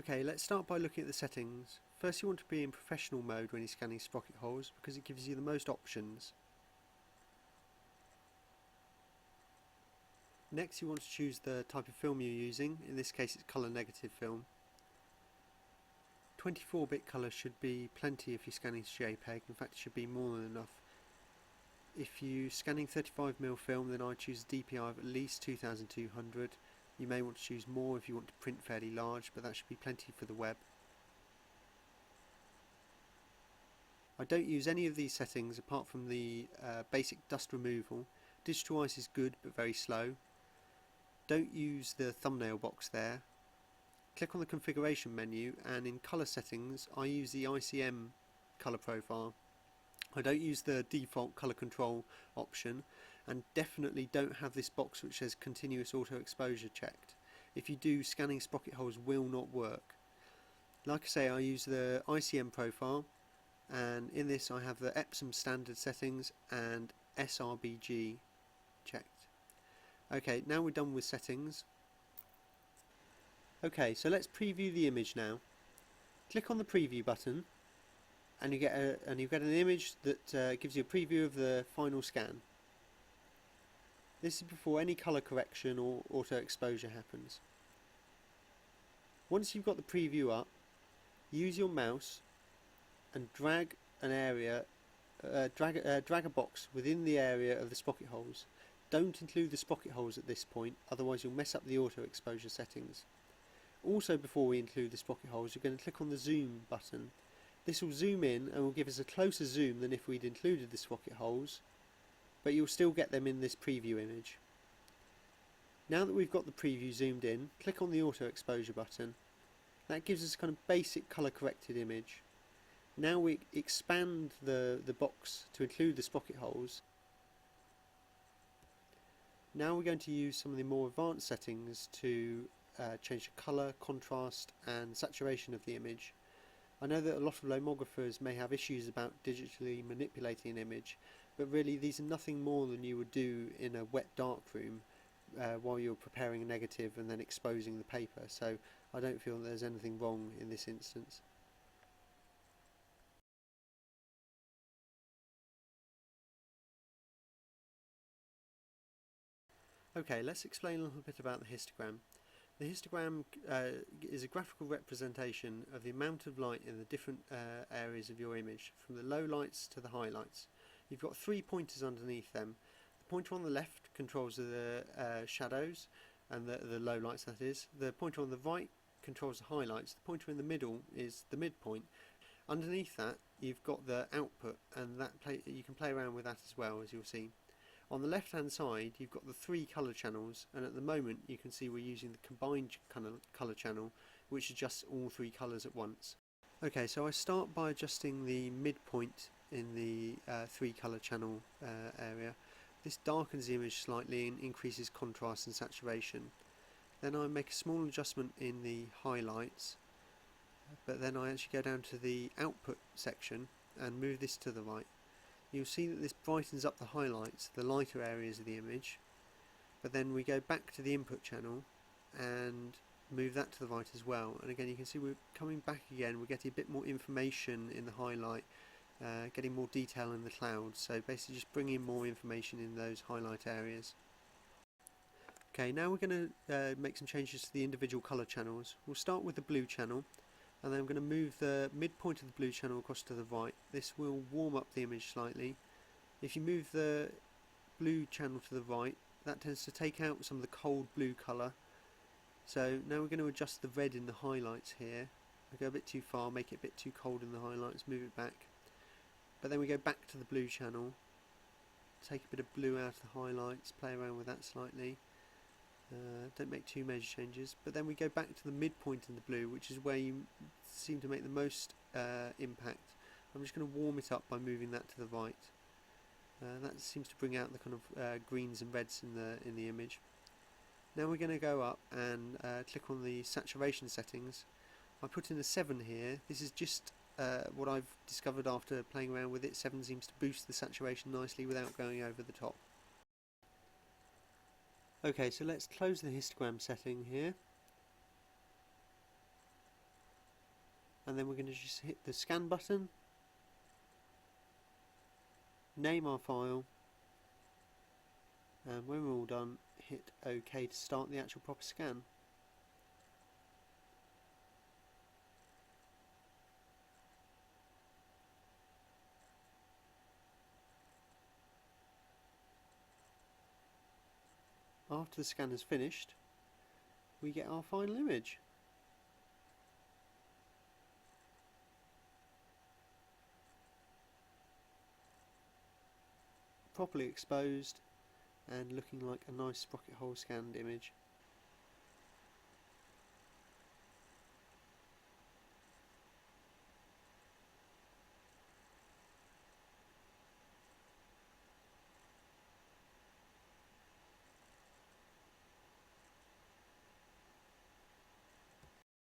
Okay, let's start by looking at the settings. First, you want to be in professional mode when you're scanning sprocket holes because it gives you the most options. Next, you want to choose the type of film you're using. In this case, it's colour negative film. 24-bit colour should be plenty if you're scanning JPEG. In fact, it should be more than enough. If you're scanning 35mm film, then I choose a DPI of at least 2200. You may want to choose more if you want to print fairly large, but that should be plenty for the web. I don't use any of these settings apart from the basic dust removal. Digital ice is good but very slow. Don't use the thumbnail box there. Click on the configuration menu, and in colour settings I use the ICM colour profile. I don't use the default colour control option, and definitely don't have this box which says continuous auto exposure checked. If you do, scanning sprocket holes will not work. Like I say, I use the ICM profile, and in this I have the Epson standard settings and sRBG checked. Okay, now we're done with settings. Okay, so let's preview the image now. Click on the preview button and you get an image that gives you a preview of the final scan. This is before any colour correction or auto exposure happens. Once you've got the preview up, use your mouse and drag an area, drag a box within the area of the sprocket holes. Don't include the sprocket holes at this point, otherwise you'll mess up the auto exposure settings. Also, before we include the sprocket holes, you're going to click on the zoom button. This will zoom in and will give us a closer zoom than if we'd included the sprocket holes, but you'll still get them in this preview image. Now that we've got the preview zoomed in, click on the auto exposure button. That gives us a kind of basic colour corrected image. Now we expand the box to include the sprocket holes. Now we're going to use some of the more advanced settings to change the colour, contrast and saturation of the image. I know that a lot of lomographers may have issues about digitally manipulating an image, but really these are nothing more than you would do in a wet darkroom while you're preparing a negative and then exposing the paper, so I don't feel there's anything wrong in this instance. Okay, let's explain a little bit about the histogram. The histogram is a graphical representation of the amount of light in the different areas of your image, from the low lights to the highlights. You've got 3 pointers underneath them. The pointer on the left controls the shadows and the low lights, that is. The pointer on the right controls the highlights. The pointer in the middle is the midpoint. Underneath that you've got the output, and you can play around with that as well, as you'll see. On the left hand side you've got the 3 colour channels, and at the moment you can see we're using the combined colour channel, which adjusts all 3 colours at once. Okay, so I start by adjusting the midpoint in the 3 colour channel area. This darkens the image slightly and increases contrast and saturation. Then I make a small adjustment in the highlights, but then I actually go down to the output section and move this to the right. You'll see that this brightens up the highlights, the lighter areas of the image, but then we go back to the input channel and move that to the right as well, and again you can see we're coming back again, we're getting a bit more information in the highlight, getting more detail in the clouds, so basically just bringing more information in those highlight areas. Okay, now we're going to make some changes to the individual colour channels. We'll start with the blue channel, and then I'm going to move the midpoint of the blue channel across to the right. This will warm up the image slightly. If you move the blue channel to the right, that tends to take out some of the cold blue colour. So now we're going to adjust the red in the highlights here. I go a bit too far, make it a bit too cold in the highlights, move it back. But then we go back to the blue channel, take a bit of blue out of the highlights, play around with that slightly. Don't make too major changes, but then we go back to the midpoint in the blue, which is where you seem to make the most impact. I'm just going to warm it up by moving that to the right. That seems to bring out the kind of greens and reds in the image. Now we're going to go up and click on the saturation settings. I put in a 7 here. This is just what I've discovered after playing around with it. 7 seems to boost the saturation nicely without going over the top. Okay, so let's close the histogram setting here. and then we're going to just hit the scan button, name our file, and when we're all done, hit OK to start the actual proper scan. After the scan is finished, we get our final image. Properly exposed and looking like a nice Sprocket hole scanned image.